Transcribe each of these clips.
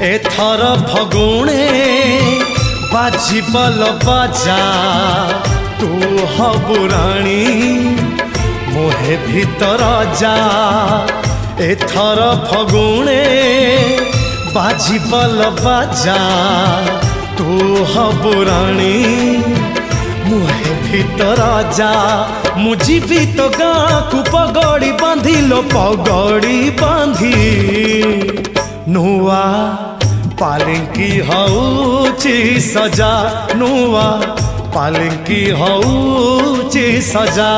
एथर फगुणे बाजिबल बाजा तू हबु राणी मोहे भीतर जा। एथर फगुणे बाजिबल बाजा तू हबु राणी मुहे भीतर जा। मु जीवी तो गाँ को पगड़ी बांधी लो पगड़ी बांधी नुआ पालिंकी हऊची सजा नुआ पालिंकी हऊची सजा।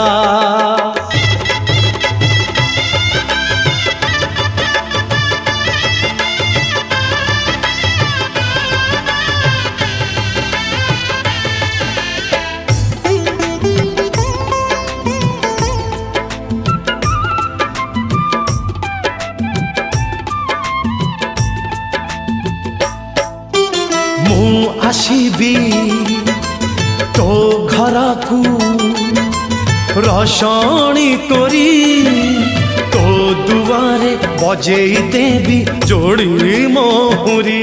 आसीबी तो घर को रसणी करी तो दुआरे बजेई देवी जोड़ी मोहरी।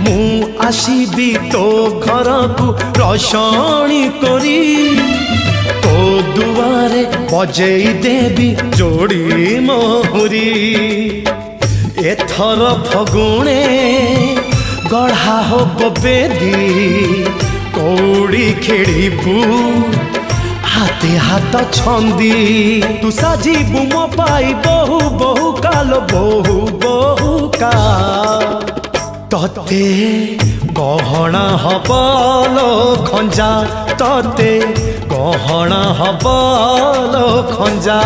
मु आसीबी तो घर को रसणी करी तो दुआरे बजेई देवी जोड़ी मोहरी। एथर फगुणे गढ़ा हो बेदी कौड़ी खेड़बू हाथे हाथ छंदी तू साजिबू मो पाई बहु बहु काल बहु बहु का तते गहना हबलो खंजा तते गहना हबलो खंजा।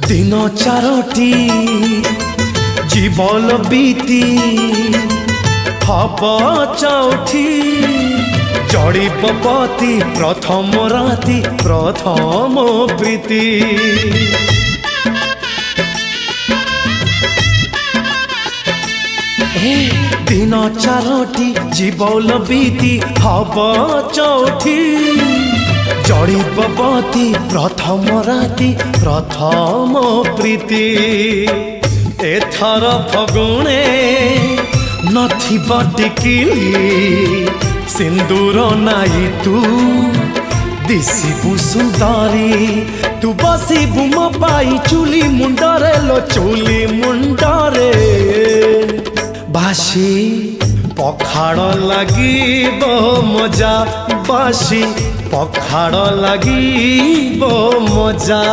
दिन चारोटी जीवन बीती हब चौठी जड़ी पपति प्रथम राति प्रथम प्रीति। दिन चारोटी जीवन बीती हब चौठी जड़ी पपति प्रथम राति प्रथम प्रीति। एथर फगुणे नथिबा टिकिली सिंदूर नाई तू दिसिबु सुंदरी तू बसिबु मो पाई चुली मुंडरे लो चुली मुंडरे। बासी पखाड़ लागिबो मजा बासी पखाड़ लागिबो मजा।